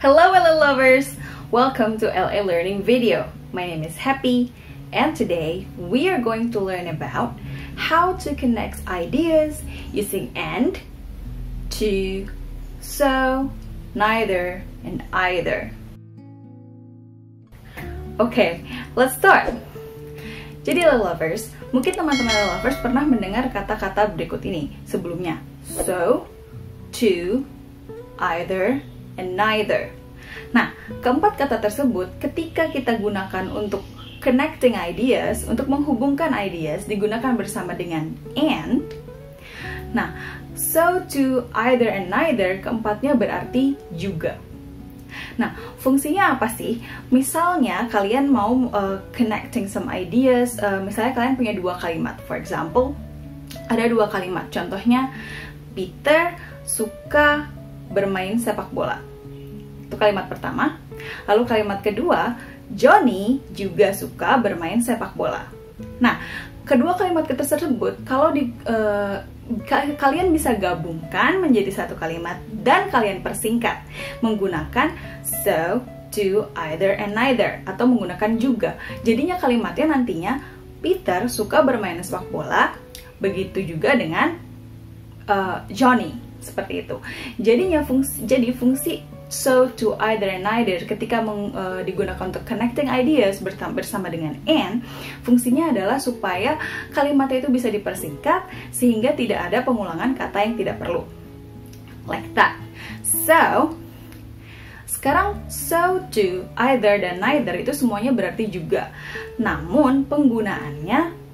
Hello lovers! Welcome to LA Learning video. My name is Happy and today we are going to learn about how to connect ideas using and, to, so, neither, and either. Okay, let's start. Jadi lovers, mungkin teman-teman lovers pernah mendengar kata-kata berikut ini sebelumnya. So, to, either, and neither. Nah, keempat kata tersebut ketika kita gunakan untuk connecting ideas, untuk menghubungkan ideas, digunakan bersama dengan and. Nah, so, to, either, and neither, keempatnya berarti juga. Nah, fungsinya apa sih? Misalnya kalian mau connecting some ideas, misalnya kalian punya dua kalimat. For example, ada dua kalimat. Contohnya, Peter suka bermain sepak bola. Itu kalimat pertama. Lalu kalimat kedua, Johnny juga suka bermain sepak bola. Nah, kedua kalimat tersebut kalau kalian bisa gabungkan menjadi satu kalimat dan kalian persingkat menggunakan so, to, either, and neither atau menggunakan juga. Jadinya kalimatnya nantinya Peter suka bermain sepak bola, begitu juga dengan Johnny, seperti itu. Jadinya fungsi so, to, either, and neither ketika digunakan untuk connecting ideas bersama dengan and, fungsinya adalah supaya kalimatnya itu bisa dipersingkat sehingga tidak ada pengulangan kata yang tidak perlu. Like that. So, sekarang so, to, either, dan neither itu semuanya berarti juga. Namun penggunaannya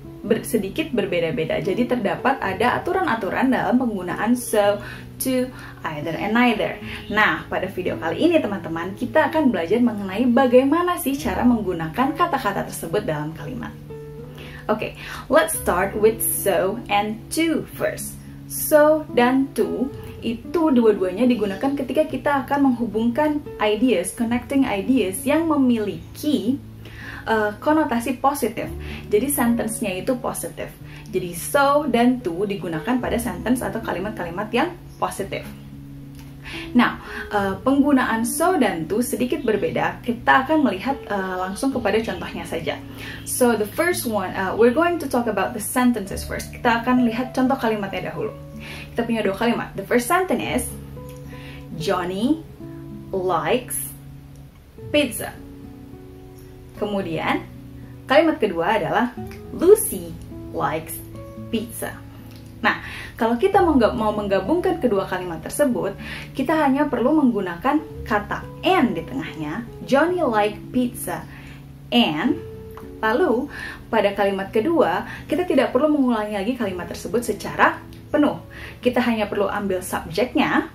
sedikit berbeda-beda. Jadi terdapat ada aturan-aturan dalam penggunaan so, to, either, and neither. Nah, pada video kali ini teman-teman, kita akan belajar mengenai bagaimana sih cara menggunakan kata-kata tersebut dalam kalimat. Oke, let's start with so and to first. So dan to itu dua-duanya digunakan ketika kita akan menghubungkan ideas, connecting ideas yang memiliki konotasi positif. Jadi sentence-nya itu positif. Jadi so dan to digunakan pada sentence atau kalimat-kalimat yang positif. Nah, penggunaan so dan to sedikit berbeda. Kita akan melihat langsung kepada contohnya saja. So the first one, we're going to talk about the sentences first. Kita akan lihat contoh kalimatnya dahulu. Kita punya dua kalimat. The first sentence is Johnny likes pizza. Kemudian, kalimat kedua adalah Lucy likes pizza. Nah, kalau kita mau menggabungkan kedua kalimat tersebut, kita hanya perlu menggunakan kata and di tengahnya. Johnny like pizza and. Lalu, pada kalimat kedua, kita tidak perlu mengulangi lagi kalimat tersebut secara penuh. Kita hanya perlu ambil subjeknya,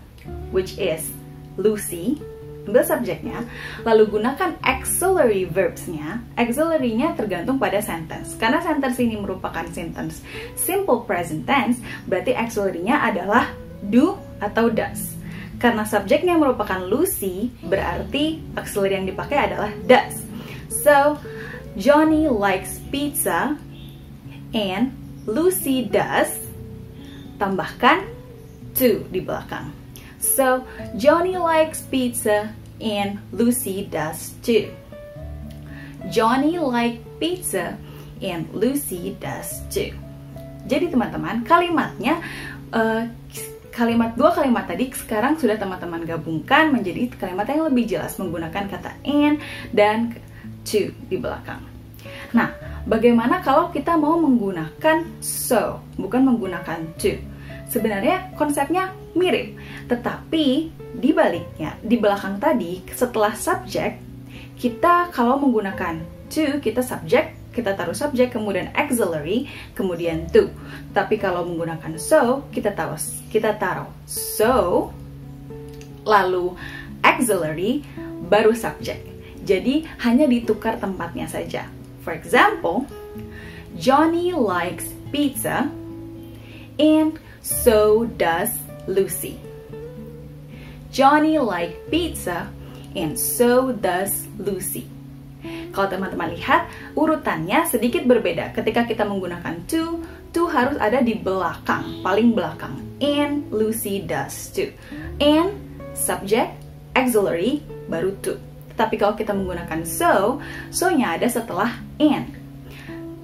which is Lucy. Ambil subjeknya, lalu gunakan auxiliary verbs-nya. Auxiliary-nya tergantung pada sentence. Karena sentence ini merupakan sentence simple present tense, berarti auxiliary-nya adalah do atau does. Karena subjeknya merupakan Lucy, berarti auxiliary yang dipakai adalah does. So, Johnny likes pizza and Lucy does. Tambahkan to di belakang. So, Johnny likes pizza and Lucy does too. Johnny likes pizza and Lucy does too. Jadi teman-teman, kalimatnya, dua kalimat tadi sekarang sudah teman-teman gabungkan menjadi kalimat yang lebih jelas menggunakan kata and dan to di belakang. Nah, bagaimana kalau kita mau menggunakan so, bukan menggunakan to? Sebenarnya konsepnya mirip, tetapi di baliknya, di belakang tadi, setelah subjek, kita kalau menggunakan to, kita subjek, kita taruh subjek, kemudian auxiliary, kemudian to. Tapi kalau menggunakan so, kita taruh so, lalu auxiliary, baru subjek. Jadi hanya ditukar tempatnya saja. For example, Johnny likes pizza and so does Lucy. Johnny likes pizza and so does Lucy. Kalau teman-teman lihat, urutannya sedikit berbeda. Ketika kita menggunakan to harus ada di belakang, paling belakang. And Lucy does too. And subject, auxiliary, baru to. Tapi kalau kita menggunakan so-nya ada setelah and.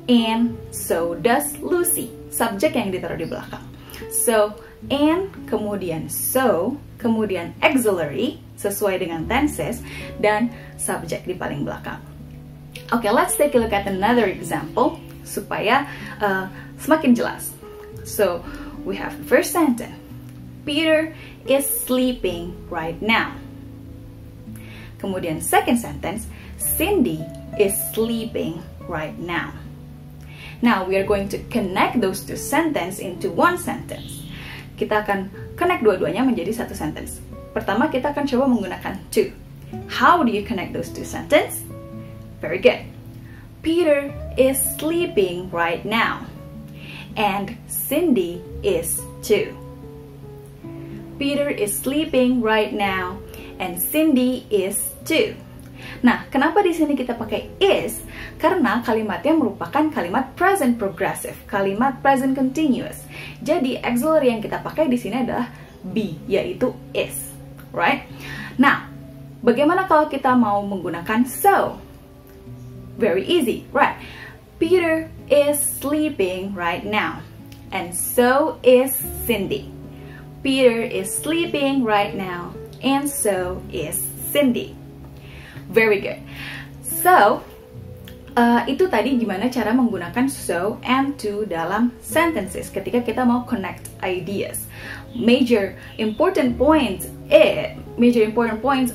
And so does Lucy. Subjek yang ditaruh di belakang. So, and, kemudian so, kemudian auxiliary, sesuai dengan tenses, dan subjek di paling belakang. Okay, let's take a look at another example, supaya semakin jelas. So, we have the first sentence. Peter is sleeping right now. Kemudian second sentence, Cindy is sleeping right now. Now, we are going to connect those two sentences into one sentence. Kita akan connect dua-duanya menjadi satu sentence. Pertama, kita akan coba menggunakan to. How do you connect those two sentences? Very good. Peter is sleeping right now. And Cindy is too. Peter is sleeping right now. And Cindy is too. Nah, kenapa di sini kita pakai is? Karena kalimatnya merupakan kalimat present progressive, kalimat present continuous. Jadi auxiliary yang kita pakai di sini adalah be, yaitu is, right? Nah, bagaimana kalau kita mau menggunakan so? Very easy, right? Peter is sleeping right now, and so is Cindy. Peter is sleeping right now, and so is Cindy. Very good. So, itu tadi gimana cara menggunakan so and to dalam sentences ketika kita mau connect ideas. Major important points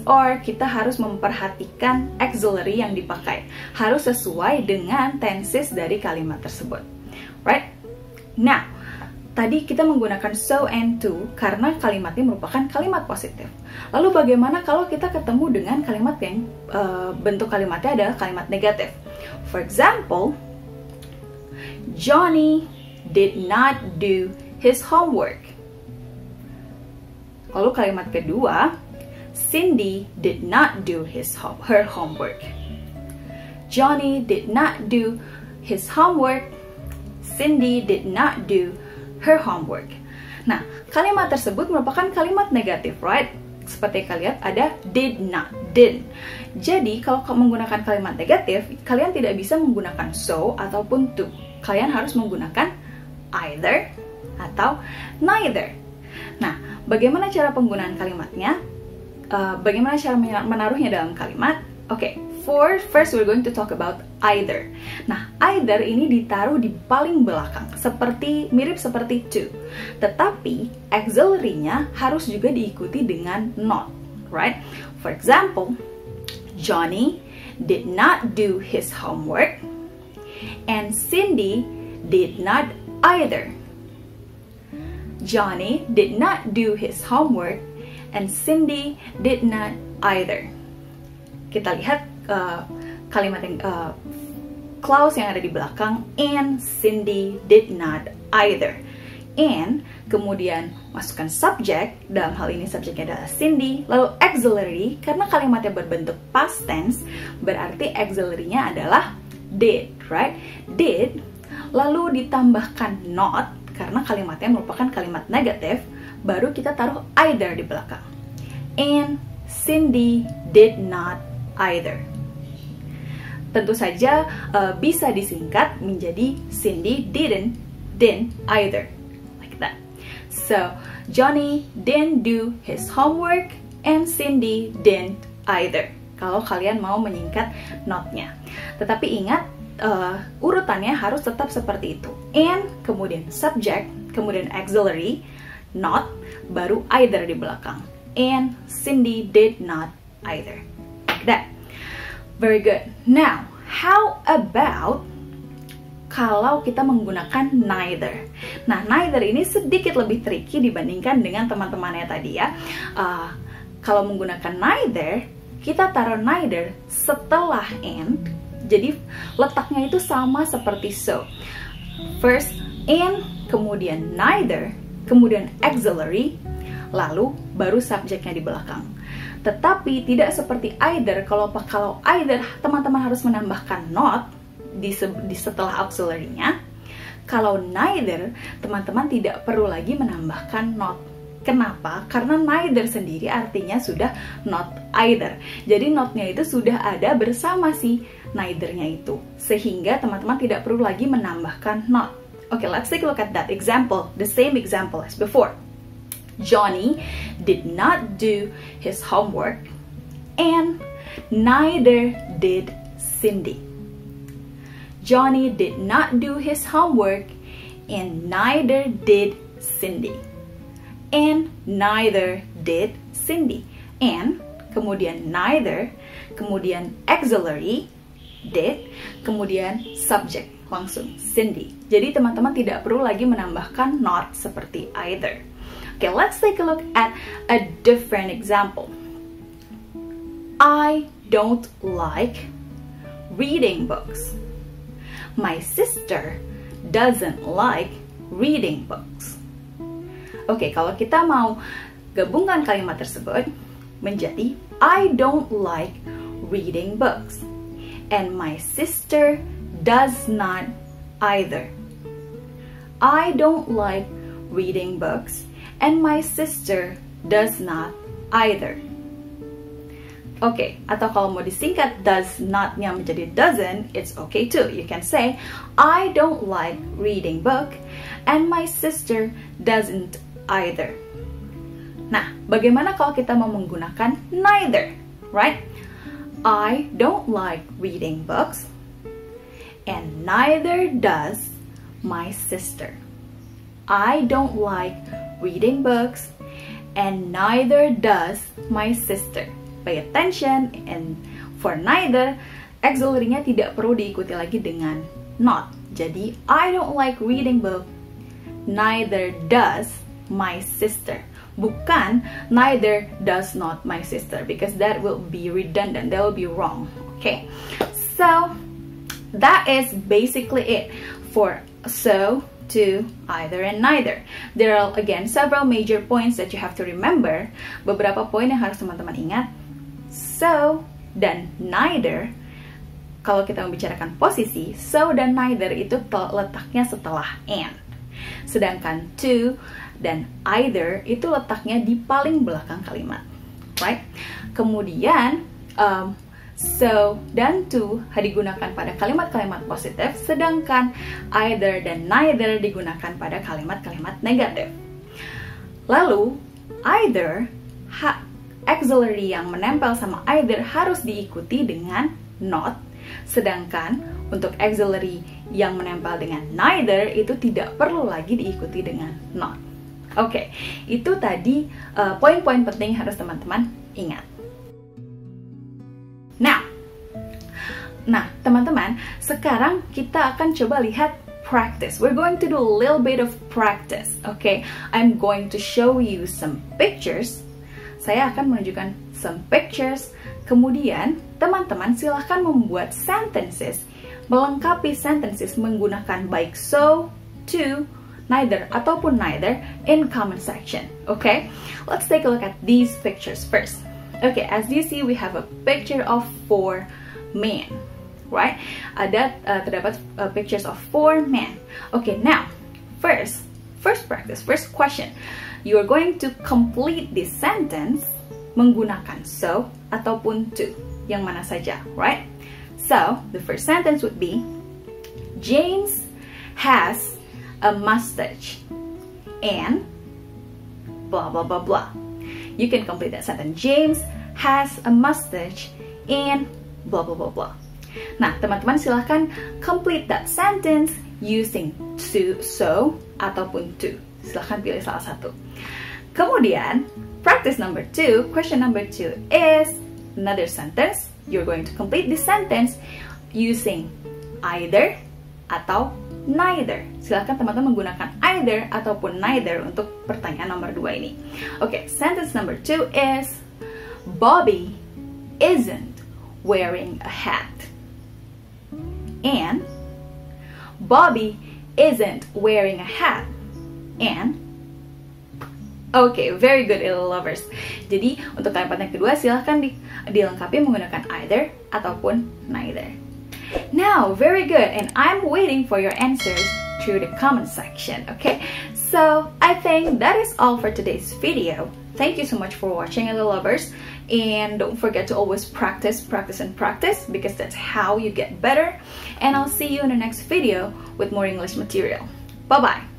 are kita harus memperhatikan auxiliary yang dipakai. Harus sesuai dengan tenses dari kalimat tersebut. Right? Now, tadi kita menggunakan so and to karena kalimatnya merupakan kalimat positif. Lalu bagaimana kalau kita ketemu dengan kalimat yang bentuk kalimatnya adalah kalimat negatif? For example, Johnny did not do his homework. Lalu kalimat kedua, Cindy did not do her homework. Johnny did not do his homework. Cindy did not do her homework. Nah, kalimat tersebut merupakan kalimat negatif, right? Seperti kalian lihat ada did not, didn't. Jadi, kalau menggunakan kalimat negatif, kalian tidak bisa menggunakan so ataupun to. Kalian harus menggunakan either atau neither. Nah, bagaimana cara penggunaan kalimatnya? Bagaimana cara menaruhnya dalam kalimat? Oke, first we're going to talk about either. Nah, either ini ditaruh di paling belakang, mirip seperti to. Tetapi auxiliary-nya harus juga diikuti dengan not, right? For example, Johnny did not do his homework, and Cindy did not either. Johnny did not do his homework, and Cindy did not either. Kita lihat kalimat yang clause yang ada di belakang, and Cindy did not either. And kemudian masukkan subject, dalam hal ini subjeknya adalah Cindy, lalu auxiliary, karena kalimatnya berbentuk past tense, berarti auxiliary-nya adalah did, right? Did, lalu ditambahkan not, karena kalimatnya merupakan kalimat negatif, baru kita taruh either di belakang. And Cindy did not either. Tentu saja bisa disingkat menjadi Cindy didn't either, like that. So Johnny didn't do his homework and Cindy didn't either. Kalau kalian mau menyingkat not-nya. Tetapi ingat urutannya harus tetap seperti itu. And kemudian subject, kemudian auxiliary, not, baru either di belakang. And Cindy did not either. Like that. Very good. Now, how about kalau kita menggunakan neither? Nah, neither ini sedikit lebih tricky dibandingkan dengan teman-temannya tadi ya. Kalau menggunakan neither, kita taruh neither setelah and. Jadi letaknya itu sama seperti so. First and, kemudian neither, kemudian auxiliary, lalu baru subjeknya di belakang. Tetapi tidak seperti either. Kalau either teman-teman harus menambahkan not di setelah auxiliary-nya. Kalau neither, teman-teman tidak perlu lagi menambahkan not. Kenapa? Karena neither sendiri artinya sudah not either. Jadi notnya itu sudah ada bersama si neither-nya itu. Sehingga teman-teman tidak perlu lagi menambahkan not. Okay, let's take a look at that example. The same example as before. Johnny did not do his homework and neither did Cindy. Johnny did not do his homework and neither did Cindy. And neither did Cindy. And, kemudian neither, kemudian auxiliary, did, kemudian subject, langsung Cindy. Jadi teman-teman tidak perlu lagi menambahkan not seperti either. Okay, let's take a look at a different example. I don't like reading books. My sister doesn't like reading books. Oke, kalau kita mau gabungkan kalimat tersebut menjadi I don't like reading books and my sister does not either. I don't like reading books and my sister does not either. Oke, atau kalau mau disingkat does not-nya menjadi doesn't, it's okay too. You can say I don't like reading book and my sister doesn't either. Nah, bagaimana kalau kita mau menggunakan neither, right? I don't like reading books and neither does my sister. I don't like reading books and neither does my sister. Pay attention, and for neither, auxiliary-nya tidak perlu diikuti lagi dengan not. Jadi, I don't like reading book, neither does my sister. Bukan neither does not my sister, because that will be redundant, that will be wrong. Okay, so that is basically it for so, to, either, and neither. There are again several major points that you have to remember. Beberapa poin yang harus teman-teman ingat. So dan neither, kalau kita membicarakan posisi, so dan neither itu letaknya setelah and. Sedangkan to dan either itu letaknya di paling belakang kalimat, right? Kemudian so dan to digunakan pada kalimat-kalimat positif, sedangkan either dan neither digunakan pada kalimat-kalimat negatif. Lalu either auxiliary yang menempel sama either harus diikuti dengan not, sedangkan untuk auxiliary yang menempel dengan neither itu tidak perlu lagi diikuti dengan not. Oke, itu tadi poin-poin penting harus teman-teman ingat. Nah, teman-teman, sekarang kita akan coba lihat practice. We're going to do a little bit of practice. Okay, I'm going to show you some pictures. Saya akan menunjukkan some pictures. Kemudian, teman-teman silahkan membuat sentences, melengkapi sentences menggunakan baik so, to, neither, ataupun neither in comment section. Okay, let's take a look at these pictures first. Okay, as you see, we have a picture of 4 men. Right? Terdapat pictures of 4 men. Okay, now, first practice, first question. You are going to complete this sentence menggunakan so ataupun to, yang mana saja, right? So, the first sentence would be, James has a mustache and blah blah blah blah. You can complete that sentence. James has a mustache and blah blah blah blah. Nah, teman-teman silahkan complete that sentence using to, so, ataupun to. Silahkan pilih salah satu. Kemudian, practice number 2, question number 2 is another sentence. You're going to complete this sentence using either atau neither. Silahkan teman-teman menggunakan either ataupun neither untuk pertanyaan nomor 2 ini. Okay, sentence number 2 is Bobby isn't wearing a hat. And Bobby isn't wearing a hat. And okay, very good, little lovers. Jadi untuk kalimat yang kedua silahkan dilengkapi menggunakan either ataupun neither. Now, very good, and I'm waiting for your answers through the comment section. Okay, So I think that is all for today's video. Thank you so much for watching, little lovers, and don't forget to always practice, practice, and practice, because that's how you get better. And I'll see you in the next video with more English material. Bye bye.